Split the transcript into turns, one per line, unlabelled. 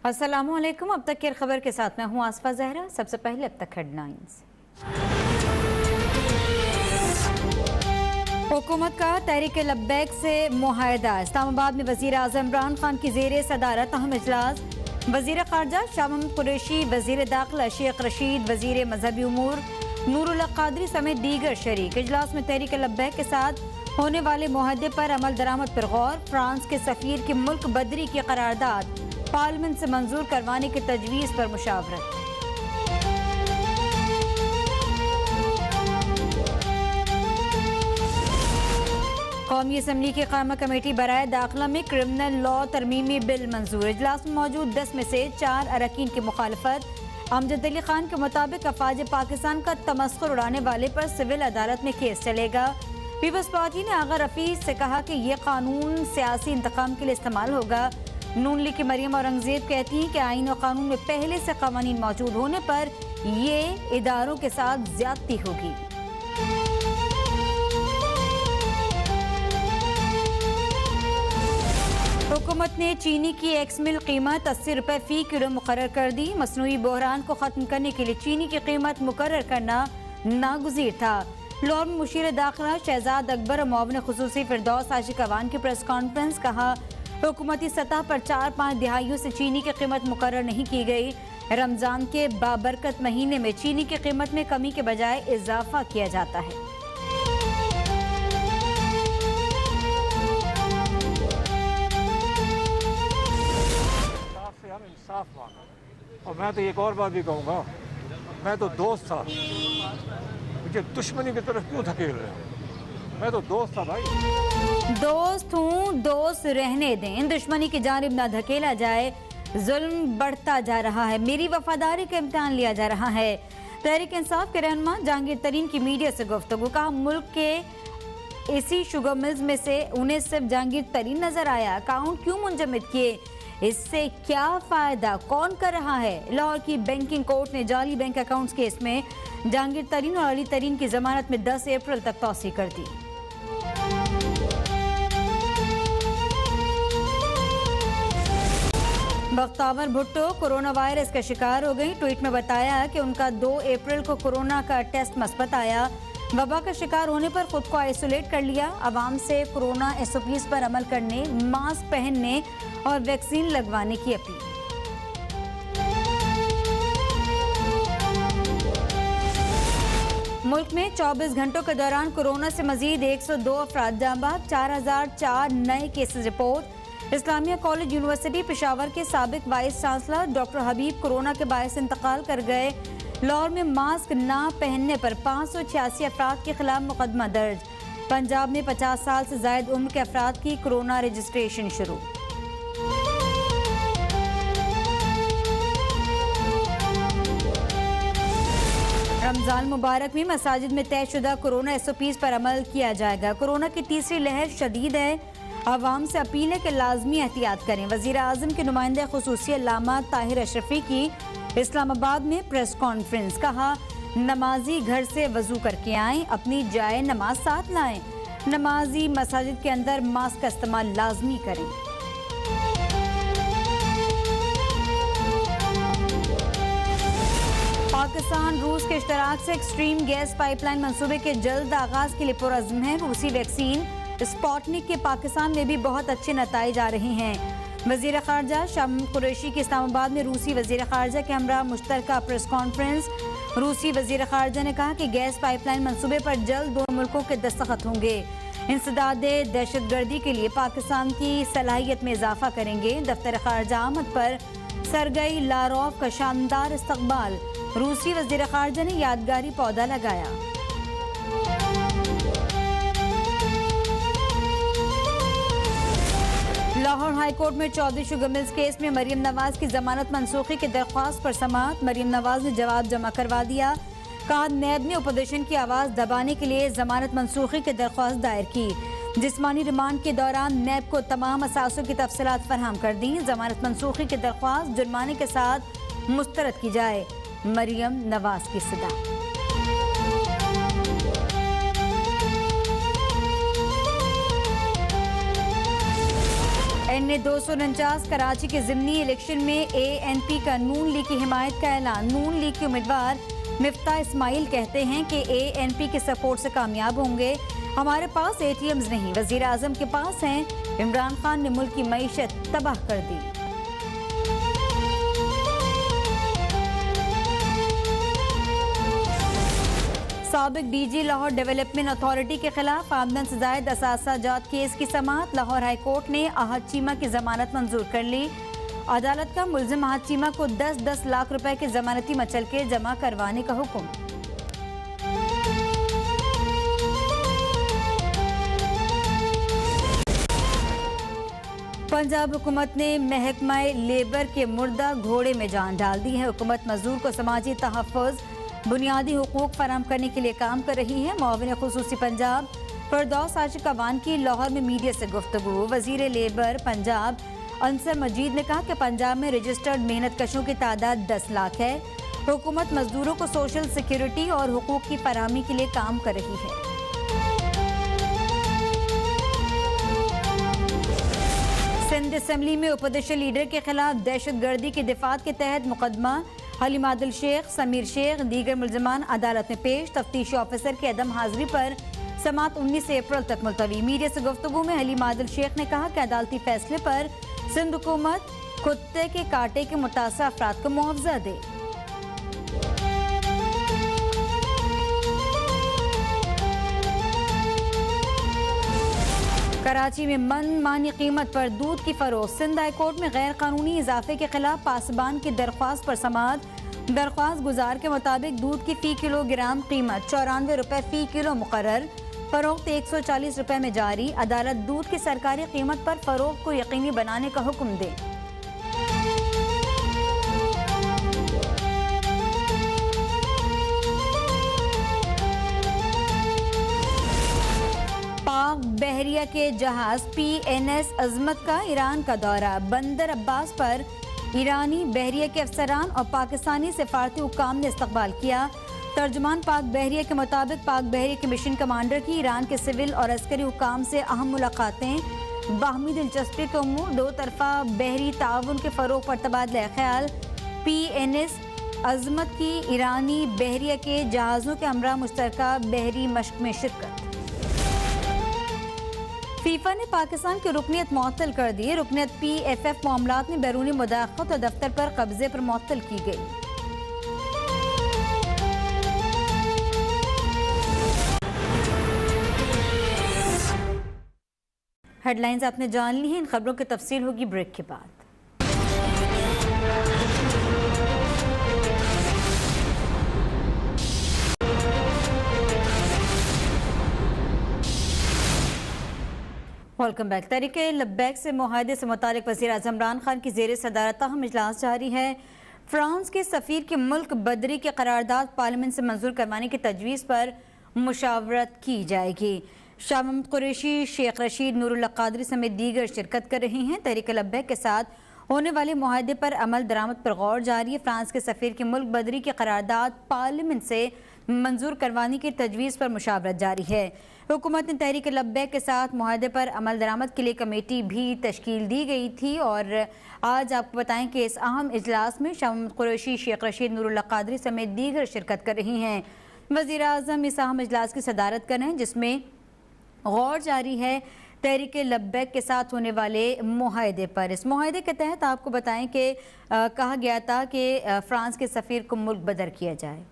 अस्सलामुअलैकुम। अब तक की खबर के साथ मैं हूँ आसफा जहरा। सबसे पहले अब तक हेडलाइंस। हुकूमत का तहरीक लब्बैक से मुआहदा। इस्लामाबाद में वजीर आज़म इमरान खान की ज़ेरे सदारत अहम इजलास। वजीर खारजा शाह महमूद कुरैशी, वजीर दाखिला शेख रशीद, वजीर मजहबी उमूर नूरुल कादरी समेत दीगर शरीक। इजलास में तहरीक लब्बैक के साथ होने वाले मुआहदे पर अमल दरामद पर गौर। फ्रांस के सफीर की मुल्क बदरी की करारदाद पार्लियामेंट से मंजूर करवाने की तजवीज़ पर मुशावरत। कौमी असम्बली की क़यामा कमेटी बराए दाखिला में क्रिमिनल लॉ तरमीमी बिल मंजूर। इजलास में मौजूद 10 में से 4 अरकान की मुखालफत। अमजद अली खान के मुताबिक अफवाज पाकिस्तान का तमस्खुर उड़ाने वाले पर सिविल अदालत में केस चलेगा। पीपल्स पार्टी ने आगा रफीक से कहा कि यह कानून सियासी इंतकाम के लिए इस्तेमाल होगा। नून लीग की मरियम औरंगजेब कहती हैं कि आईन और कानून में पहले से कवानीन मौजूद होने पर ये इदारों के साथ ज्यादती होगी। हुकूमत ने चीनी की एक्स मिल कीमत 80 रुपये फी किलो मुकर्रर कर दी। मसनूई बहरान को खत्म करने के लिए चीनी की कीमत मुकर्रर करना नागुज़ीर था। लाहौर में मुशीर दाखिला शहजाद अकबर और मुआविन खुसूसी फिरदौस आशिक अवान की प्रेस कॉन्फ्रेंस। कहा हुकूमती सतह पर 4-5 दिहाइयों से चीनी की कीमत मुकर्रर नहीं की गई। रमज़ान के बाबरकत महीने में चीनी की कीमत में कमी के बजाय इजाफा किया जाता है।
हम इंसाफ मांगा। और मैं तो एक और बात भी कहूँगा, मैं तो दोस्त था, मुझे दुश्मनी की तरफ क्यों धकेल रहे हो? मैं तो दोस्त था भाई।
दोस्त हूँ, दोस्त रहने दें, दुश्मनी की जानिब ना धकेला जाए। जुल्म बढ़ता जा रहा है, मेरी वफादारी का इम्तिहान लिया जा रहा है। तहरीक इंसाफ के रहनुमा जहांगीर तरीन की मीडिया से गुफ्तगू। कहा मुल्क के इसी शुगर मिल्स में से उन्हें सिर्फ जहांगीर तरीन नजर आया। अकाउंट क्यों मुंजमद किए, इससे क्या फायदा, कौन कर रहा है? लाहौर की बैंकिंग कोर्ट ने जाली बैंक अकाउंट्स केस में जहांगीर तरीन और अली तरीन की जमानत में 10 अप्रैल तक तौसी कर दी। बख्तावर भुट्टो कोरोना वायरस का शिकार हो गई। ट्वीट में बताया कि उनका 2 अप्रैल को कोरोना का टेस्ट मस्बत आया। वबा का शिकार होने पर खुद को आइसोलेट कर लिया। आवाम से कोरोना SOPs पर अमल करने, मास्क पहनने और वैक्सीन लगवाने की अपील। मुल्क में 24 घंटों के दौरान कोरोना से मजीद 102 अफराद जांबाद, 4004 नए cases report. Islamia college university Peshawar के साबिक वाइस चांसलर डॉक्टर हबीब कोरोना के बायस इंतकाल कर गए। लाहौर में मास्क ना पहनने पर 586 अफराद के खिलाफ मुकदमा दर्ज। पंजाब में 50 साल से जायद उम्र के अफराद की कोरोना रजिस्ट्रेशन शुरू। रमजान मुबारक में मसाजिद में तयशुदा कोरोना SOPs पर अमल किया जाएगा। कोरोना की तीसरी लहर शदीद है, आवाम से अपील है कि लाजमी एहतियात करें। वजीर आज़म के नुमाइंदे खुसूसी अल्लामा ताहिर अशरफी की इस्लामाबाद में प्रेस कॉन्फ्रेंस। कहा नमाजी घर से वजू करके आएं, अपनी जाए नमाज साथ लाएं। नमाजी मसाजिद के अंदर मास्क का इस्तेमाल लाजमी करें। पाकिस्तान रूस के इश्तराक से एक्सट्रीम गैस पाइपलाइन मंसूबे के जल्द आगाज के लिए पुरअज़्म है। रूसी वैक्सीन स्पुतनिक के पाकिस्तान में भी बहुत अच्छे नताइज आ रहे हैं। वजीर खारजा शाह महमूद कुरैशी की इस्लामाबाद में रूसी वजीर खारजा के हमरा मुश्तरका प्रेस कॉन्फ्रेंस। रूसी वजीर खारजा ने कहा कि गैस पाइपलाइन मंसूबे पर जल्द दोनों मुल्कों के दस्तखत होंगे। इंसदादे दहशतगर्दी के लिए पाकिस्तान की सलाहियत में इजाफा करेंगे। दफ्तर खारजा आमद पर सरगई लारोफ का शानदार इस्तकबाल। रूसी वजीर खारजा ने यादगारी पौधा लगाया। लाहौर हाई कोर्ट में चौधरी शुगर मिल्स केस में मरियम नवाज की जमानत मनसूखी की दरख्वास्त पर समाअत। मरियम नवाज ने जवाब जमा करवा दिया। कहा नैब ने ओपोजिशन की आवाज दबाने के लिए जमानत मनसूखी की दरख्वास्त दायर की। जिस्मानी रिमांड के दौरान नैब को तमाम असासों की तफसीलात फराहम कर दी। जमानत मनसूखी की दरख्वास्त जुर्माने के साथ मुस्तरद की जाए। मरियम नवाज की सदा। NA-249 कराची के ज़िमनी इलेक्शन में ANP का नून लीग की हिमायत का ऐलान। नून लीग के उम्मीदवार मिफ्ता इस्माइल कहते हैं कि ANP के सपोर्ट से कामयाब होंगे। हमारे पास ATMs नहीं, वज़ीर आज़म के पास हैं। इमरान खान ने मुल्क की मईशत तबाह कर दी। साबिक DG लाहौर डेवलपमेंट अथॉरिटी के खिलाफ आमदन से जायद असासा जात केस की समाअत। लाहौर हाई कोर्ट ने आहद चीमा की जमानत मंजूर कर ली। अदालत का मुल्जिम आहद चीमा को 10-10 लाख रुपए के जमानती मचलके जमा करवाने का हुक्म। पंजाब हुकूमत ने महकमा लेबर के मुर्दा घोड़े में जान डाल दी है। हुकूमत मजदूर को समाजी तहफ़्फ़ुज़, बुनियादी हुकूक फराहम करने के लिए काम कर रही है। मुआविन खुसूसी पंजाब फरदौस आशिक अवान की लाहौर में मीडिया से गुफ्तगू। वज़ीर लेबर पंजाब अंसर मजीद ने कहा कि पंजाब में रजिस्टर्ड मेहनत कशों की तादाद 10 लाख है। हुकूमत मजदूरों को सोशल सिक्योरिटी और हुकूक की फराहमी के लिए काम कर रही है। सिंध असम्बली में अपोजिशन लीडर के खिलाफ दहशतगर्दी की दिफात के तहत मुकदमा। हलीम आदिल शेख, समीर शेख, दीगर मुल्ज़िमान अदालत में पेश। तफ्तीशी ऑफिसर की अदम हाजिरी पर समाअत 19 अप्रैल तक मुलतवी। मीडिया से गुफ्तगू में हलीम आदिल शेख ने कहा कि अदालती फैसले पर सिंध हुकूमत कुत्ते के कांटे के मुतासर अफराद को मुआवजा दे। कराची में मनमानी कीमत पर दूध की फरोख्त। सिंध हाई कोर्ट में गैर कानूनी इजाफे के खिलाफ पासबान की दरख्वास्त पर समाअत। दरख्वास्त गुजार के मुताबिक दूध की फी किलोग्राम कीमत 94 रुपए फी किलो मुकर्रर, फरोख्त 140 रुपए में जारी। अदालत दूध की सरकारी कीमत पर फरोख्त को यकीनी बनाने का हुक्म दे। पाक बहरिया के जहाज PNS अजमत का ईरान का दौरा। बंदर अब्बास पर ईरानी बहरिया के अफसरान और पाकिस्तानी सिफारती हुक्काम ने इस्तकबाल किया। तर्जुमान पाक बहरिया के मुताबिक पाक बहरिया के मिशन कमांडर की ईरान के सिविल और अस्करी हुक्काम से अहम मुलाकातें। बाहमी दिलचस्पी के उमूर, दो तरफा बहरी ताउन के फ़रोग़ पर तबादला ख्याल। PNS अजमत की ईरानी बहरिया के जहाज़ों के हमरा मुश्तरका बहरी मश्क में शिरकत। फीफा ने पाकिस्तान की रुकनियत मुअत्तल कर दी। रुकनियत PFF मामलात में बैरूनी मुदाखलत और दफ्तर पर कब्जे पर मुअत्तल की गई। हेडलाइंस आपने जान ली हैं। इन खबरों की तफसील होगी ब्रेक के बाद। Welcome back. तहरीके लब्बैक से मुआहदे से मुतालिक वज़ीर आज़म इमरान खान की ज़ेर सदारत अहम इजलास जारी है। फ्रांस के सफ़ीर की मुल्क बदरी की करारदाद पार्लियामेंट से मंजूर करवाने की तजवीज़ पर मुशावरत की जाएगी। शाह महमूद कुरैशी, शेख रशीद, नूरुल्लाह कादरी समेत दीगर शिरकत कर रही हैं। तहरीके लब्बैक के साथ होने वाले मुआहदे पर अमल दरामद पर गौर जारी है। फ्रांस के सफ़ीर की मुल्क बदरी की करारदाद पार्लियामेंट से मंजूर करवाने की तजवीज़ पर मुशावरत जारी है। हुकूमत ने तहरीक लब्बैक के साथ मुआहदे पर अमल दरामद के लिए कमेटी भी तश्कील दी गई थी। और आज आपको बताएं कि इस अहम इजलास में शाह महमूद कुरैशी, शेख रशीद, नूरुल्लाह कादरी समेत दीगर शिरकत कर रही हैं। वज़ीर आज़म इस अहम इजलास की सदारत कर रहे हैं, जिसमें गौर जारी है तहरीक लब्बैक के साथ होने वाले मुआहदे पर। इस मुआहदे के तहत आपको बताएं कि कहा गया था कि फ्रांस के सफ़ीर को मुल्क बदर किया जाए।